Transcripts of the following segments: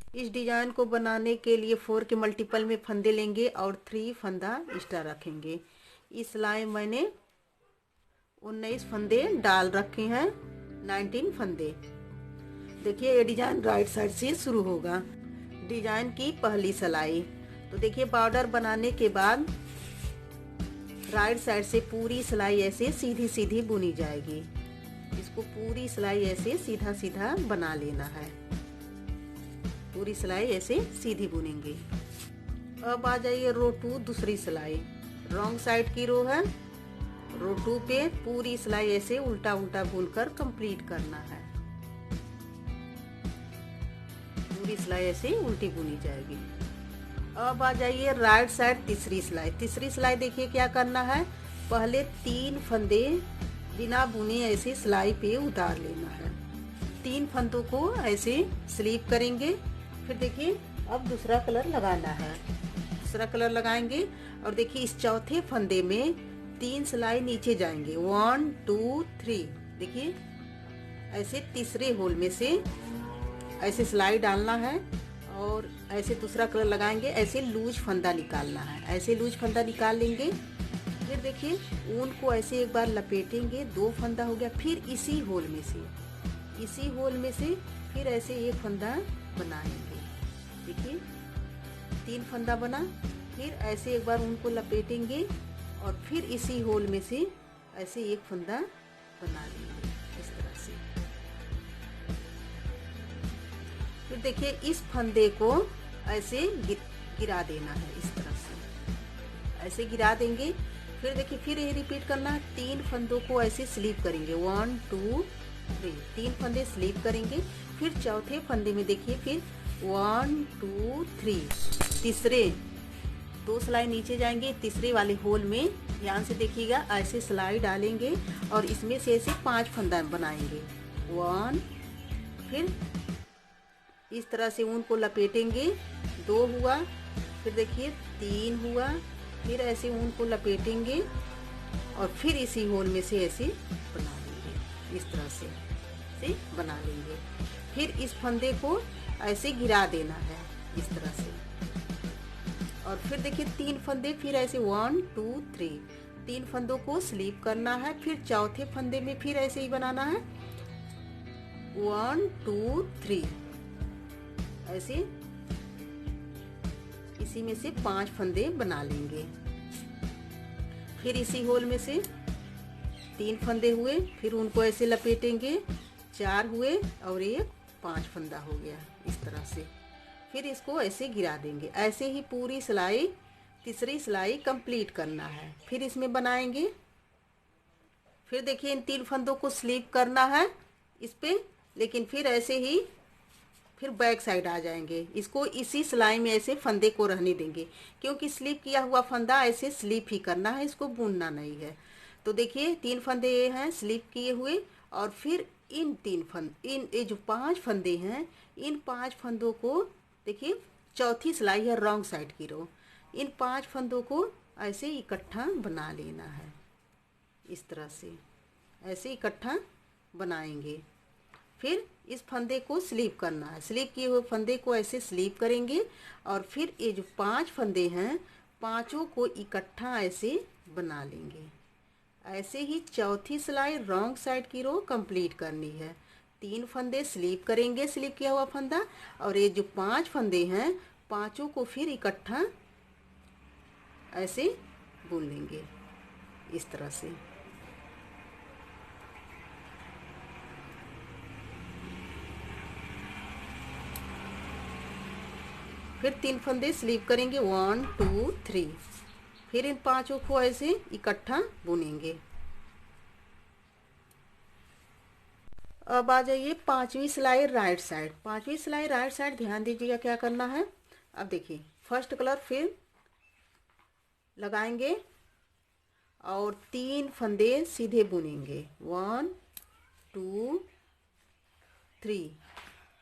इस डिजाइन को बनाने के लिए 4 के मल्टीपल में फंदे लेंगे और 3 फंदा एक्स्ट्रा रखेंगे। इस सिलाई मैंने 19 फंदे डाल रखे हैं, 19 फंदे। देखिए ये डिजाइन राइट साइड से शुरू होगा। डिजाइन की पहली सिलाई, तो देखिए बॉर्डर बनाने के बाद राइट साइड से पूरी सिलाई ऐसे सीधी सीधी बुनी जाएगी। इसको पूरी सिलाई ऐसे सीधा सीधा बना लेना है। पूरी सिलाई ऐसे सीधी बुनेंगे। अब आ जाइए रो 2 दूसरी सिलाई, रॉन्ग साइड की रो है। रो 2 पे पूरी सिलाई ऐसे उल्टा उल्टा बुनकर कंप्लीट करना है। पूरी सिलाई ऐसे उल्टी बुनी जाएगी। अब आ जाइए राइट साइड तीसरी सिलाई। तीसरी सिलाई देखिए क्या करना है, पहले 3 फंदे बिना बुने ऐसे सिलाई पे उतार लेना है। 3 फंदों को ऐसे स्लीप करेंगे। फिर देखिए अब दूसरा कलर लगाना है। दूसरा कलर लगाएंगे और देखिए इस चौथे फंदे में 3 सिलाई नीचे जाएंगे, 1 2 3। देखिए ऐसे तीसरे होल में से ऐसे सिलाई डालना है और ऐसे दूसरा कलर लगाएंगे। ऐसे लूज फंदा निकालना है, ऐसे लूज फंदा निकाल लेंगे। फिर देखिए ऊन को ऐसे एक बार लपेटेंगे, 2 फंदा हो गया। फिर इसी होल में से फिर ऐसे एक फंदा बनाएंगे। देखिए 3 फंदा बना। फिर ऐसे एक बार ऊन को लपेटेंगे और फिर इसी होल में से ऐसे एक फंदा बना लेंगे इस तरह से। फिर देखिए इस फंदे को ऐसे गिरा देना है इस तरह से, ऐसे गिरा देंगे। फिर देखिए फिर ये रिपीट करना है। 3 फंदों को ऐसे स्लीप करेंगे, 1 2 3। 3 फंदे स्लीप करेंगे। फिर चौथे फंदे में देखिए फिर 1 2 3 तीसरे 2 सिलाई नीचे जाएंगे। तीसरे वाले होल में ध्यान से देखिएगा, ऐसे सिलाई डालेंगे और इसमें से ऐसे 5 फंदा बनाएंगे। 1, फिर इस तरह से ऊन को लपेटेंगे, 2 हुआ। फिर देखिए 3 हुआ। फिर ऐसे ऊन को लपेटेंगे और फिर इसी होल में से ऐसे बना लेंगे, इस तरह से बना लेंगे। फिर इस फंदे को ऐसे गिरा देना है इस तरह से। और फिर देखिए 3 फंदे, फिर ऐसे 1 2 3 3 फंदों को स्लीप करना है। फिर चौथे फंदे में फिर ऐसे ही बनाना है, 1 2 3 ऐसे। इसी में से 5 फंदे बना लेंगे। फिर इसी होल में से 3 फंदे हुए, फिर उनको ऐसे लपेटेंगे, 4 हुए और एक 5 फंदा हो गया इस तरह से। फिर इसको ऐसे गिरा देंगे। ऐसे ही पूरी सिलाई, तीसरी सिलाई कंप्लीट करना है। फिर इसमें बनाएंगे। फिर देखिए इन 3 फंदों को स्लीप करना है इस पे, लेकिन फिर ऐसे ही फिर बैक साइड आ जाएंगे। इसको इसी सिलाई में ऐसे फंदे को रहने देंगे, क्योंकि स्लीप किया हुआ फंदा ऐसे स्लीप ही करना है, इसको बुनना नहीं है। तो देखिए 3 फंदे ये हैं स्लीप किए हुए। और फिर इन ये जो 5 फंदे हैं, इन 5 फंदों को देखिए चौथी सिलाई है रॉन्ग साइड की रो। इन 5 फंदों को ऐसे इकट्ठा बना लेना है इस तरह से, ऐसे इकट्ठा बनाएंगे। फिर इस फंदे को स्लीप करना है। स्लीप किए हुए फंदे को ऐसे स्लीप करेंगे और फिर ये जो 5 फंदे हैं, पांचों को इकट्ठा ऐसे बना लेंगे। ऐसे ही चौथी सिलाई रॉन्ग साइड की रो कंप्लीट करनी है। 3 फंदे स्लीप करेंगे, स्लीप किया हुआ फंदा, और ये जो 5 फंदे हैं, पांचों को फिर इकट्ठा ऐसे बुन लेंगे इस तरह से। फिर 3 फंदे स्लीप करेंगे, 1 2 3। फिर इन पांचों को ऐसे इकट्ठा बुनेंगे। अब आ जाइए 5वीं सिलाई राइट साइड। 5वीं सिलाई राइट साइड, ध्यान दीजिएगा क्या करना है। अब देखिए फर्स्ट कलर फिर लगाएंगे और 3 फंदे सीधे बुनेंगे, 1 2 3।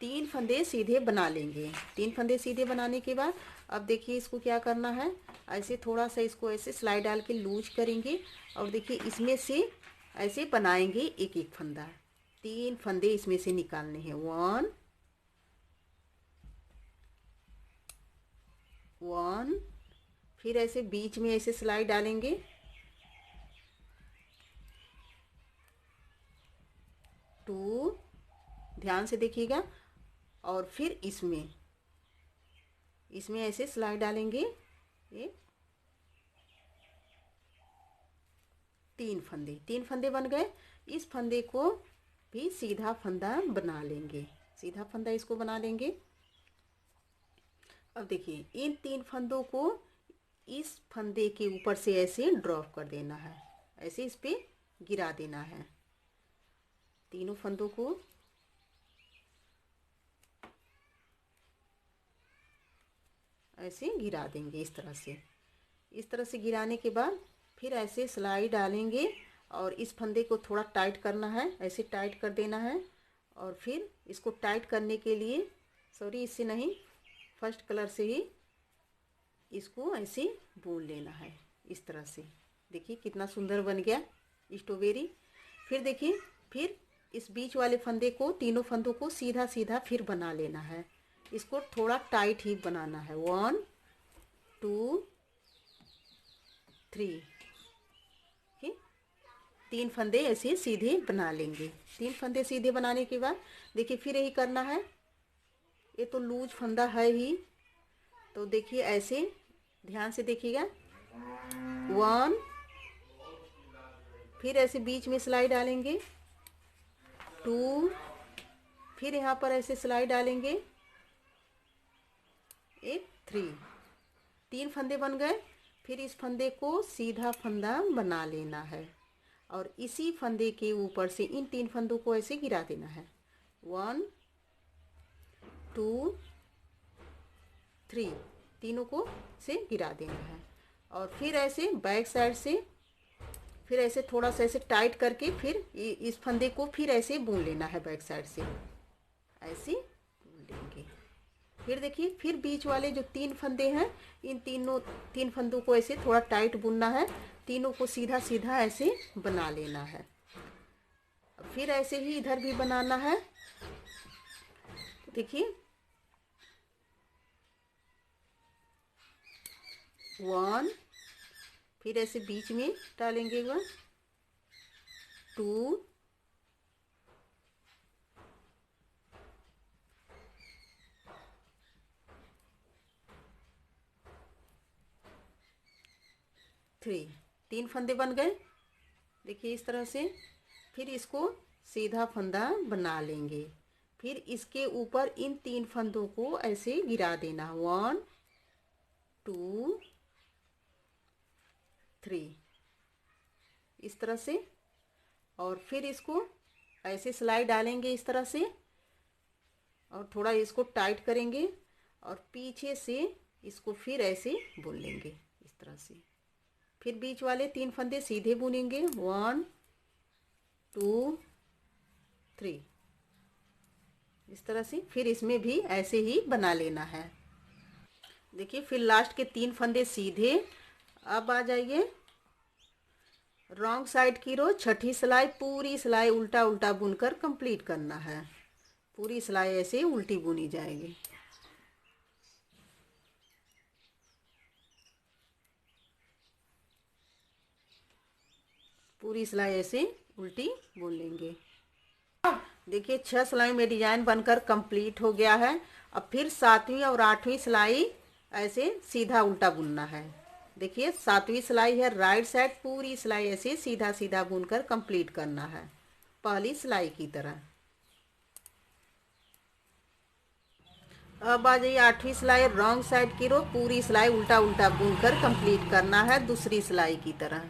3 फंदे सीधे बना लेंगे। 3 फंदे सीधे बनाने के बाद अब देखिए इसको क्या करना है, ऐसे थोड़ा सा इसको ऐसे सिलाई डाल के लूज करेंगे और देखिए इसमें से ऐसे बनाएंगे एक एक फंदा। 3 फंदे इसमें से निकालने हैं, 1 1, फिर ऐसे बीच में ऐसे सिलाई डालेंगे, 2, ध्यान से देखिएगा, और फिर इसमें ऐसे सिलाई डालेंगे, एक 3 फंदे बन गए। इस फंदे को भी सीधा फंदा बना लेंगे, सीधा फंदा इसको बना लेंगे। अब देखिए इन 3 फंदों को इस फंदे के ऊपर से ऐसे ड्रॉप कर देना है, ऐसे इस पे गिरा देना है। तीनों फंदों को ऐसे गिरा देंगे इस तरह से। इस तरह से गिराने के बाद फिर ऐसे सिलाई डालेंगे और इस फंदे को थोड़ा टाइट करना है, ऐसे टाइट कर देना है। और फिर इसको टाइट करने के लिए, सॉरी इससे नहीं, फर्स्ट कलर से ही इसको ऐसे बुन लेना है इस तरह से। देखिए कितना सुंदर बन गया स्ट्रॉबेरी। फिर देखिए, फिर इस बीच वाले फंदे को, तीनों फंदों को सीधा सीधा फिर बना लेना है। इसको थोड़ा टाइट ही बनाना है। 1 2 3, 3 फंदे ऐसे सीधे बना लेंगे। 3 फंदे सीधे बनाने के बाद देखिए फिर यही करना है। ये तो लूज फंदा है ही, तो देखिए ऐसे ध्यान से देखिएगा। 1, फिर ऐसे बीच में सिलाई डालेंगे, 2, फिर यहाँ पर ऐसे सिलाई डालेंगे, एक 3 फंदे बन गए। फिर इस फंदे को सीधा फंदा बना लेना है और इसी फंदे के ऊपर से इन 3 फंदों को ऐसे गिरा देना है। 1 2 3, तीनों को से गिरा देना है। और फिर ऐसे बैक साइड से फिर ऐसे थोड़ा सा ऐसे टाइट करके फिर इस फंदे को फिर ऐसे बुन लेना है, बैक साइड से ऐसे बुन लेंगे। फिर देखिए फिर बीच वाले जो 3 फंदे हैं, इन 3 फंदों को ऐसे थोड़ा टाइट बुनना है, तीनों को सीधा सीधा ऐसे बना लेना है। फिर ऐसे ही इधर भी बनाना है। देखिए 1, फिर ऐसे बीच में डालेंगे 1 2 3, 3 फंदे बन गए। देखिए इस तरह से। फिर इसको सीधा फंदा बना लेंगे। फिर इसके ऊपर इन 3 फंदों को ऐसे गिरा देना, 1 2 3, इस तरह से। और फिर इसको ऐसे सिलाई डालेंगे इस तरह से और थोड़ा इसको टाइट करेंगे और पीछे से इसको फिर ऐसे बुन लेंगे इस तरह से। फिर बीच वाले 3 फंदे सीधे बुनेंगे, 1 2 3, इस तरह से। फिर इसमें भी ऐसे ही बना लेना है। देखिए फिर लास्ट के 3 फंदे सीधे। अब आ जाइए रॉन्ग साइड की रो, छठी सिलाई, पूरी सिलाई उल्टा उल्टा बुनकर कंप्लीट करना है। पूरी सिलाई ऐसे उल्टी बुनी जाएगी। पूरी सिलाई ऐसे उल्टी बुन लेंगे। देखिए 6 सिलाई में डिजाइन बनकर कंप्लीट हो गया है। अब फिर 7वीं और 8वीं सिलाई ऐसे सीधा उल्टा बुनना है। देखिए 7वीं सिलाई है, राइट साइड पूरी सिलाई ऐसे सीधा सीधा बुनकर कंप्लीट करना है, पहली सिलाई की तरह। अब आ जाइए 8वीं सिलाई, रॉन्ग साइड की रो, पूरी सिलाई उल्टा उल्टा बुनकर कंप्लीट करना है दूसरी सिलाई की तरह।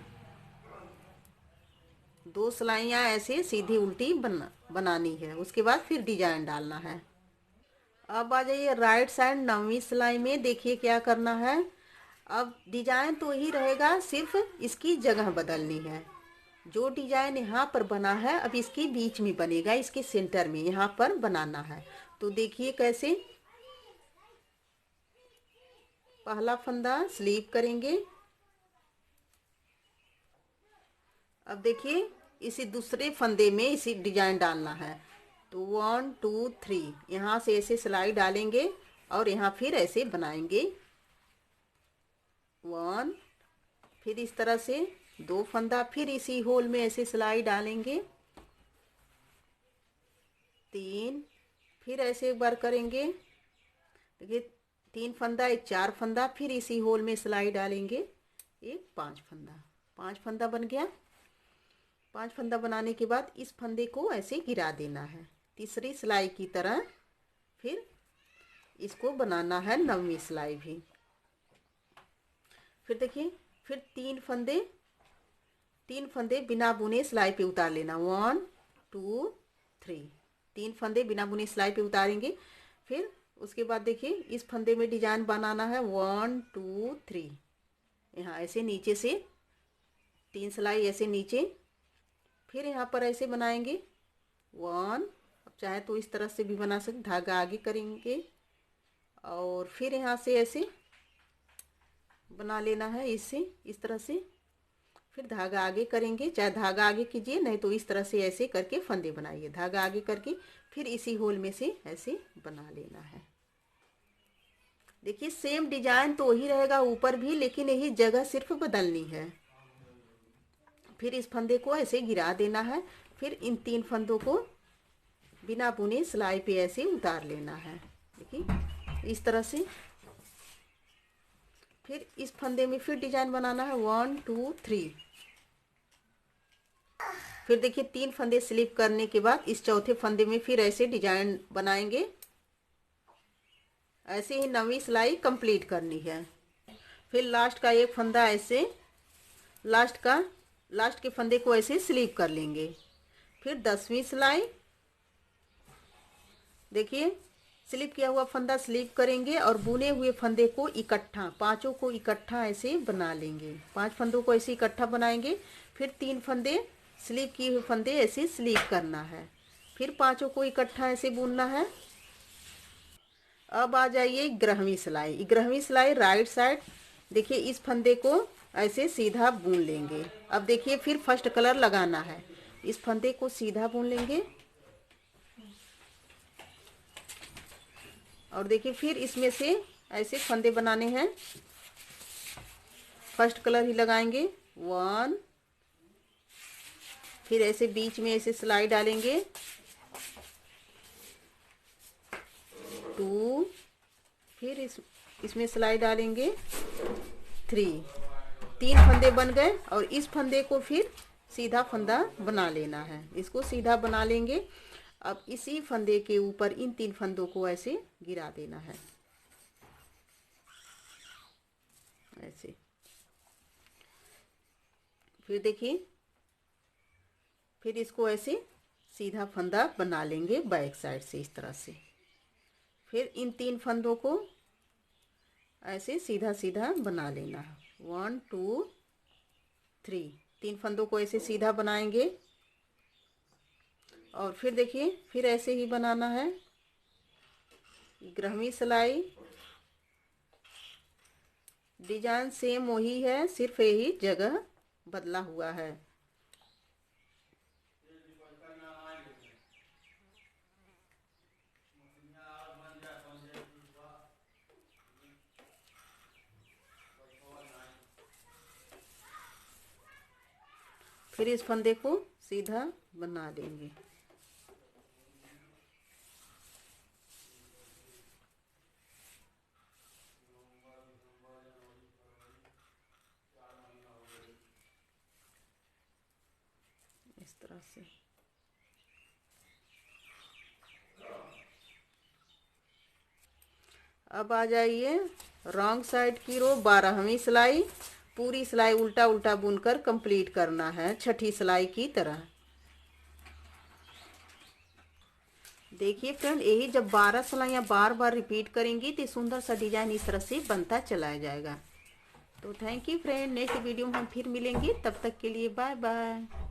2 सिलाइयाँ ऐसे सीधी उल्टी बनानी है, उसके बाद फिर डिजाइन डालना है। अब आ जाइए राइट साइड 9वीं सिलाई में। देखिए क्या करना है। अब डिजाइन तो ही रहेगा, सिर्फ इसकी जगह बदलनी है। जो डिजाइन यहाँ पर बना है अब इसके बीच में बनेगा, इसके सेंटर में यहाँ पर बनाना है। तो देखिए कैसे। पहला फंदा स्लीप करेंगे। अब देखिए इसी दूसरे फंदे में इसी डिजाइन डालना है। तो 1 2 3 यहाँ से ऐसे सिलाई डालेंगे और यहाँ फिर ऐसे बनाएंगे 1, फिर इस तरह से 2 फंदा, फिर इसी होल में ऐसे सिलाई डालेंगे 3, फिर ऐसे एक बार करेंगे, देखिए 3 फंदा, एक 4 फंदा, फिर इसी होल में सिलाई डालेंगे एक 5 फंदा। 5 फंदा बन गया। 5 फंदा बनाने के बाद इस फंदे को ऐसे गिरा देना है तीसरी सिलाई की तरह। फिर इसको बनाना है 9वीं सिलाई भी। फिर देखिए, फिर 3 फंदे बिना बुने सिलाई पे उतार लेना। 1 2 3, 3 फंदे बिना बुने सिलाई पे उतारेंगे। फिर उसके बाद देखिए इस फंदे में डिजाइन बनाना है 1 2 3, यहाँ ऐसे नीचे से 3 सिलाई ऐसे नीचे, फिर यहाँ पर ऐसे बनाएंगे 1, अब चाहे तो इस तरह से भी बना सकते, धागा आगे करेंगे और फिर यहाँ से ऐसे बना लेना है इससे, इस तरह से, फिर धागा आगे करेंगे, चाहे धागा आगे कीजिए नहीं तो इस तरह से ऐसे करके फंदे बनाइए, धागा आगे करके फिर इसी होल में से ऐसे बना लेना है। देखिए सेम डिजाइन तो वही रहेगा ऊपर भी, लेकिन यही जगह सिर्फ बदलनी है। फिर इस फंदे को ऐसे गिरा देना है, फिर इन 3 फंदों को बिना बुने सिलाई पे ऐसे उतार लेना है, देखिए इस तरह से। फिर इस फंदे में फिर डिजाइन बनाना है 1 2 3। फिर देखिए 3 फंदे स्लिप करने के बाद इस चौथे फंदे में फिर ऐसे डिजाइन बनाएंगे। ऐसे ही 9वीं सिलाई कंप्लीट करनी है। फिर लास्ट का एक फंदा ऐसे, लास्ट के फंदे को ऐसे स्लिप कर लेंगे। फिर 10वीं सिलाई, देखिए स्लिप किया हुआ फंदा स्लिप करेंगे और बुने हुए फंदे को इकट्ठा, 5 को इकट्ठा ऐसे बना लेंगे। 5 फंदों को ऐसे इकट्ठा बनाएंगे। फिर 3 फंदे स्लिप किए हुए फंदे ऐसे स्लिप करना है, फिर 5 को इकट्ठा ऐसे बुनना है। अब आ जाइए 11वीं सिलाई। 11वीं सिलाई राइट साइड, देखिए इस फंदे को ऐसे सीधा बुन लेंगे। अब देखिए फिर फर्स्ट कलर लगाना है, इस फंदे को सीधा बुन लेंगे और देखिए फिर इसमें से ऐसे फंदे बनाने हैं, फर्स्ट कलर ही लगाएंगे 1, फिर ऐसे बीच में ऐसे सिलाई डालेंगे 2, फिर इसमें सिलाई डालेंगे 3। 3 फंदे बन गए और इस फंदे को फिर सीधा फंदा बना लेना है, इसको सीधा बना लेंगे। अब इसी फंदे के ऊपर इन 3 फंदों को ऐसे गिरा देना है, ऐसे। फिर देखिए फिर इसको ऐसे सीधा फंदा बना लेंगे बैक साइड से इस तरह से। फिर इन 3 फंदों को ऐसे सीधा सीधा बना लेना है 1 2 3। 3 फंदों को ऐसे सीधा बनाएंगे और फिर देखिए फिर ऐसे ही बनाना है 11वीं सिलाई। डिजाइन सेम वही है, सिर्फ यही जगह बदला हुआ है। फिर इस फंदे को सीधा बना देंगे। इस तरह से अब आ जाइए रॉन्ग साइड की रो 12वीं सिलाई। पूरी सिलाई उल्टा उल्टा बुनकर कंप्लीट करना है छठी सिलाई की तरह। देखिए फ्रेंड, यही जब 12 सिलाइयाँ बार बार रिपीट करेंगी तो सुंदर सा डिजाइन इस तरह से बनता चला जाएगा। तो thank you friend, next video में हम फिर मिलेंगे, तब तक के लिए बाय बाय।